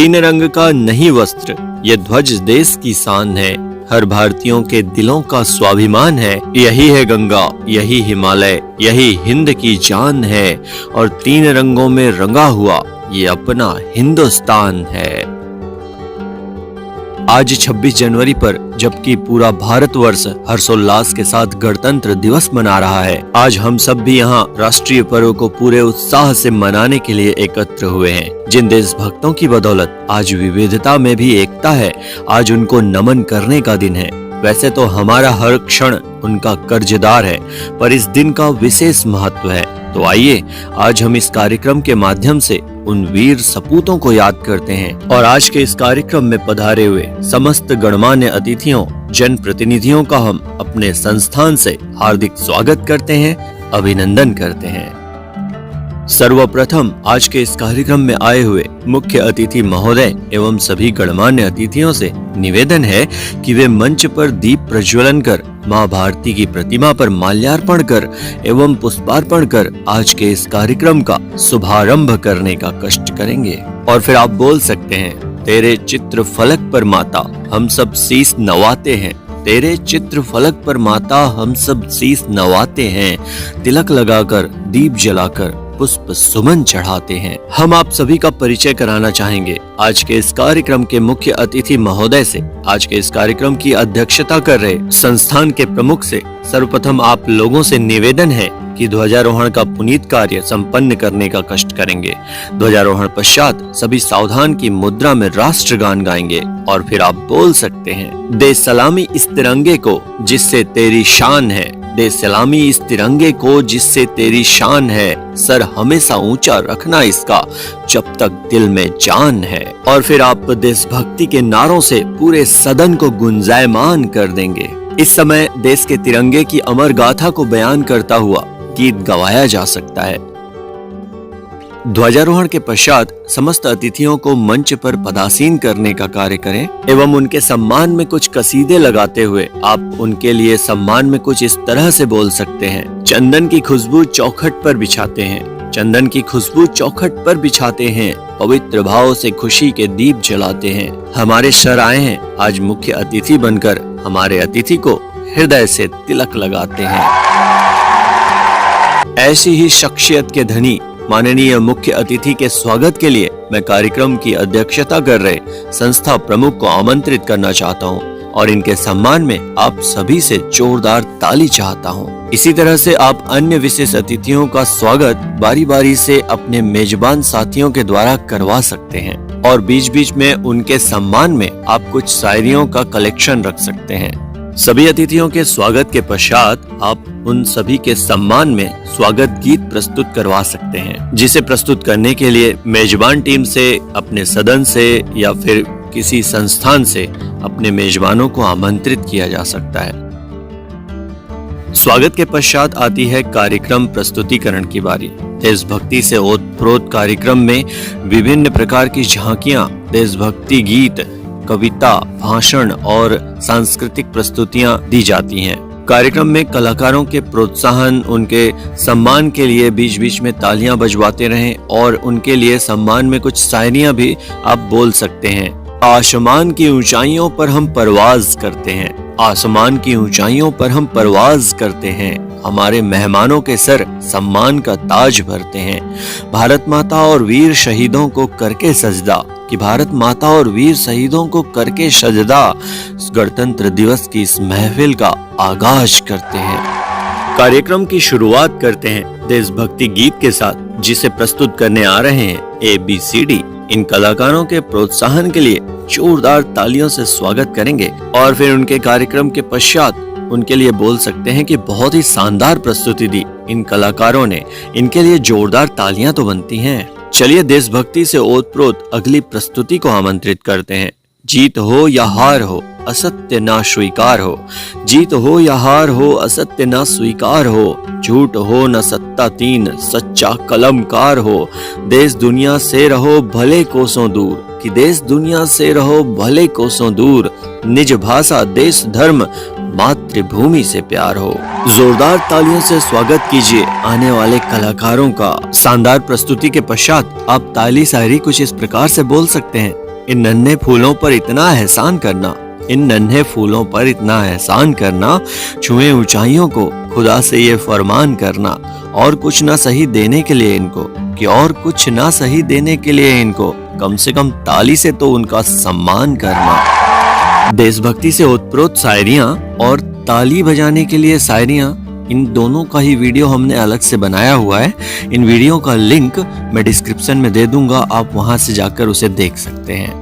तीन रंग का नहीं वस्त्र, ये ध्वज देश की शान है। हर भारतीयों के दिलों का स्वाभिमान है। यही है गंगा, यही हिमालय, यही हिंद की जान है। और तीन रंगों में रंगा हुआ ये अपना हिंदुस्तान है। आज 26 जनवरी पर जबकि पूरा भारतवर्ष हर्षोल्लास के साथ गणतंत्र दिवस मना रहा है, आज हम सब भी यहाँ राष्ट्रीय पर्व को पूरे उत्साह से मनाने के लिए एकत्र हुए हैं। जिन देशभक्तों की बदौलत आज विविधता में भी एकता है, आज उनको नमन करने का दिन है। वैसे तो हमारा हर क्षण उनका कर्जदार है, पर इस दिन का विशेष महत्व है। तो आइए आज हम इस कार्यक्रम के माध्यम से उन वीर सपूतों को याद करते हैं और आज के इस कार्यक्रम में पधारे हुए समस्त गणमान्य अतिथियों, जन प्रतिनिधियों का हम अपने संस्थान से हार्दिक स्वागत करते हैं, अभिनंदन करते हैं। सर्वप्रथम आज के इस कार्यक्रम में आए हुए मुख्य अतिथि महोदय एवं सभी गणमान्य अतिथियों से निवेदन है कि वे मंच पर दीप प्रज्वलन कर मां भारती की प्रतिमा पर माल्यार्पण कर एवं पुष्पार्पण कर आज के इस कार्यक्रम का शुभारंभ करने का कष्ट करेंगे। और फिर आप बोल सकते हैं, तेरे चित्र फलक पर माता हम सब शीश नवाते हैं, तेरे चित्र फलक पर माता हम सब शीश नवाते हैं, तिलक लगाकर दीप जलाकर पुष्प सुमन चढ़ाते हैं। हम आप सभी का परिचय कराना चाहेंगे आज के इस कार्यक्रम के मुख्य अतिथि महोदय से। आज के इस कार्यक्रम की अध्यक्षता कर रहे संस्थान के प्रमुख से सर्वप्रथम आप लोगों से निवेदन है कि ध्वजारोहण का पुनीत कार्य संपन्न करने का कष्ट करेंगे। ध्वजारोहण पश्चात सभी सावधान की मुद्रा में राष्ट्रगान गाएंगे और फिर आप बोल सकते हैं, दे सलामी इस तिरंगे को जिससे तेरी शान है, दे सलामी इस तिरंगे को जिससे तेरी शान है, सर हमेशा ऊंचा रखना इसका जब तक दिल में जान है। और फिर आप देशभक्ति के नारों से पूरे सदन को गुंजायमान कर देंगे। इस समय देश के तिरंगे की अमर गाथा को बयान करता हुआ गीत गवाया जा सकता है। ध्वजारोहण के पश्चात समस्त अतिथियों को मंच पर पदासीन करने का कार्य करें एवं उनके सम्मान में कुछ कसीदे लगाते हुए आप उनके लिए सम्मान में कुछ इस तरह से बोल सकते हैं, चंदन की खुशबू चौखट पर बिछाते हैं, चंदन की खुशबू चौखट पर बिछाते हैं, पवित्र भाव से खुशी के दीप जलाते हैं। हमारे सर आए हैं आज मुख्य अतिथि बनकर हमारे अतिथि को हृदय से तिलक लगाते हैं। ऐसी ही शख्सियत के धनी माननीय मुख्य अतिथि के स्वागत के लिए मैं कार्यक्रम की अध्यक्षता कर रहे संस्था प्रमुख को आमंत्रित करना चाहता हूं और इनके सम्मान में आप सभी से जोरदार ताली चाहता हूं। इसी तरह से आप अन्य विशेष अतिथियों का स्वागत बारी बारी से अपने मेजबान साथियों के द्वारा करवा सकते हैं और बीच बीच में उनके सम्मान में आप कुछ शायरियों का कलेक्शन रख सकते हैं। सभी अतिथियों के स्वागत के पश्चात आप उन सभी के सम्मान में स्वागत गीत प्रस्तुत करवा सकते हैं, जिसे प्रस्तुत करने के लिए मेजबान टीम से, अपने सदन से या फिर किसी संस्थान से अपने मेजबानों को आमंत्रित किया जा सकता है। स्वागत के पश्चात आती है कार्यक्रम प्रस्तुतिकरण की बारी। देशभक्ति से ओतप्रोत कार्यक्रम में विभिन्न प्रकार की झांकियां, देशभक्ति गीत, कविता, भाषण और सांस्कृतिक प्रस्तुतियां दी जाती हैं। कार्यक्रम में कलाकारों के प्रोत्साहन, उनके सम्मान के लिए बीच बीच में तालियां बजवाते रहें और उनके लिए सम्मान में कुछ शायरियां भी आप बोल सकते हैं। आसमान की ऊंचाइयों पर हम परवाज करते हैं, आसमान की ऊंचाइयों पर हम परवाज करते हैं, हमारे मेहमानों के सर सम्मान का ताज भरते हैं। भारत माता और वीर शहीदों को करके सजदा, कि भारत माता और वीर शहीदों को करके सजदा, गणतंत्र दिवस की इस महफिल का आगाज करते हैं। कार्यक्रम की शुरुआत करते हैं देशभक्ति गीत के साथ, जिसे प्रस्तुत करने आ रहे हैं ABCD। इन कलाकारों के प्रोत्साहन के लिए जोरदार तालियों से स्वागत करेंगे और फिर उनके कार्यक्रम के पश्चात उनके लिए बोल सकते हैं कि बहुत ही शानदार प्रस्तुति दी इन कलाकारों ने, इनके लिए जोरदार तालियां तो बनती हैं। चलिए देशभक्ति से ओतप्रोत अगली प्रस्तुति को आमंत्रित करते हैं। जीत हो या हार हो, असत्य ना स्वीकार हो, जीत हो या हार हो, असत्य ना स्वीकार हो, झूठ हो न सत्ता तीन, सच्चा कलमकार हो, देश दुनिया से रहो भले कोसों दूर, कि देश दुनिया से रहो भले कोसों दूर, निज भाषा देश धर्म मातृभूमि से प्यार हो। जोरदार तालियों से स्वागत कीजिए आने वाले कलाकारों का। शानदार प्रस्तुति के पश्चात आप ताली शायरी कुछ इस प्रकार से बोल सकते हैं। इन नन्हे फूलों पर इतना एहसान करना, इन नन्हे फूलों पर इतना एहसान करना, छुए ऊंचाइयों को, खुदा से ये फरमान करना, और कुछ ना सही देने के लिए इनको, कि और कुछ ना सही देने के लिए इनको, कम से कम ताली से तो उनका सम्मान करना। देशभक्ति से ओतप्रोत शायरियां और ताली बजाने के लिए शायरियां, इन दोनों का ही वीडियो हमने अलग से बनाया हुआ है। इन वीडियो का लिंक मैं डिस्क्रिप्शन में दे दूंगा, आप वहां से जाकर उसे देख सकते हैं।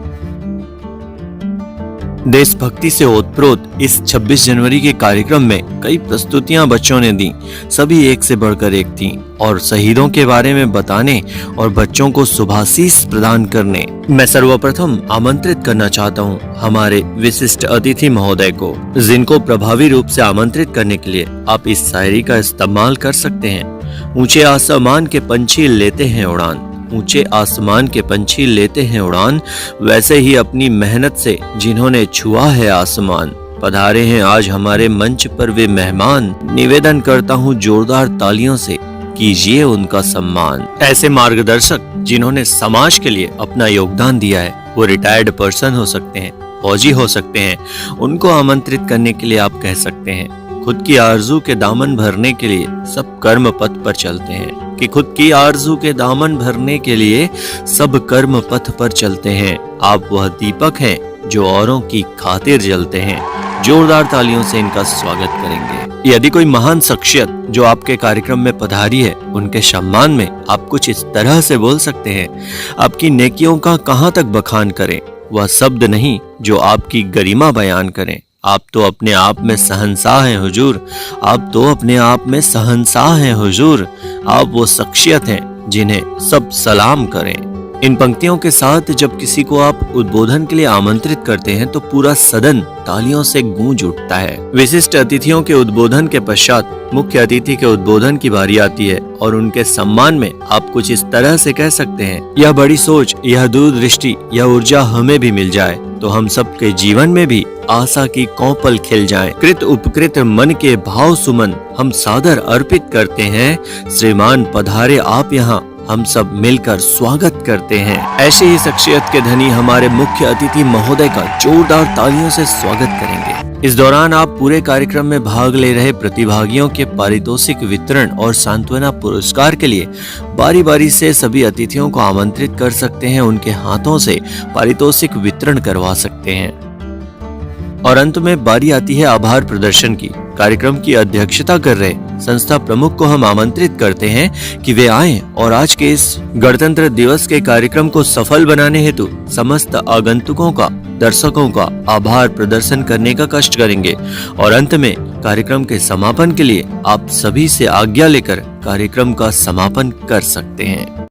देशभक्ति से ओतप्रोत इस 26 जनवरी के कार्यक्रम में कई प्रस्तुतियां बच्चों ने दी, सभी एक से बढ़कर एक थीं और शहीदों के बारे में बताने और बच्चों को शुभाशीष प्रदान करने मैं सर्वप्रथम आमंत्रित करना चाहता हूं हमारे विशिष्ट अतिथि महोदय को, जिनको प्रभावी रूप से आमंत्रित करने के लिए आप इस शायरी का इस्तेमाल कर सकते हैं। ऊंचे आसमान के पंछी लेते हैं उड़ान, ऊंचे आसमान के पंछी लेते हैं उड़ान, वैसे ही अपनी मेहनत से जिन्होंने छुआ है आसमान, पधारे हैं आज हमारे मंच पर वे मेहमान, निवेदन करता हूँ जोरदार तालियों से, कीजिए उनका सम्मान। ऐसे मार्गदर्शक जिन्होंने समाज के लिए अपना योगदान दिया है, वो रिटायर्ड पर्सन हो सकते हैं, फौजी हो सकते हैं, उनको आमंत्रित करने के लिए आप कह सकते हैं। खुद की आरजू के दामन भरने के लिए सब कर्म पथ पर चलते हैं, कि खुद की आरजू के दामन भरने के लिए सब कर्म पथ पर चलते हैं। आप वह दीपक हैं जो औरों की खातिर जलते हैं। जोरदार तालियों से इनका स्वागत करेंगे। यदि कोई महान शख्सियत जो आपके कार्यक्रम में पधारी है, उनके सम्मान में आप कुछ इस तरह से बोल सकते हैं, आपकी नेकियों का कहां तक बखान करें, वह शब्द नहीं जो आपकी गरिमा बयान करें। आप तो अपने आप में शहंशाह हैं हुजूर, आप तो अपने आप में शहंशाह हैं हुजूर, आप वो शख्सियत हैं जिन्हें सब सलाम करें। इन पंक्तियों के साथ जब किसी को आप उद्बोधन के लिए आमंत्रित करते हैं तो पूरा सदन तालियों से गूंज उठता है। विशिष्ट अतिथियों के उद्बोधन के पश्चात मुख्य अतिथि के उद्बोधन की बारी आती है और उनके सम्मान में आप कुछ इस तरह से कह सकते हैं, यह बड़ी सोच, यह दूरदृष्टि, यह ऊर्जा हमें भी मिल जाए तो हम सबके जीवन में भी आशा की कौपल खिल जाए। कृत उपकृत मन के भाव सुमन हम सादर अर्पित करते हैं, श्रीमान पधारे आप यहाँ, हम सब मिलकर स्वागत करते हैं। ऐसे ही शख्सियत के धनी हमारे मुख्य अतिथि महोदय का जोरदार तालियों से स्वागत करेंगे। इस दौरान आप पूरे कार्यक्रम में भाग ले रहे प्रतिभागियों के पारितोषिक वितरण और सांत्वना पुरस्कार के लिए बारी बारी से सभी अतिथियों को आमंत्रित कर सकते हैं, उनके हाथों से पारितोषिक वितरण करवा सकते हैं। और अंत में बारी आती है आभार प्रदर्शन की। कार्यक्रम की अध्यक्षता कर रहे संस्था प्रमुख को हम आमंत्रित करते हैं कि वे आएं और आज के इस गणतंत्र दिवस के कार्यक्रम को सफल बनाने हेतु समस्त आगंतुकों का, दर्शकों का आभार प्रदर्शन करने का कष्ट करेंगे। और अंत में कार्यक्रम के समापन के लिए आप सभी से आज्ञा लेकर कार्यक्रम का समापन कर सकते हैं।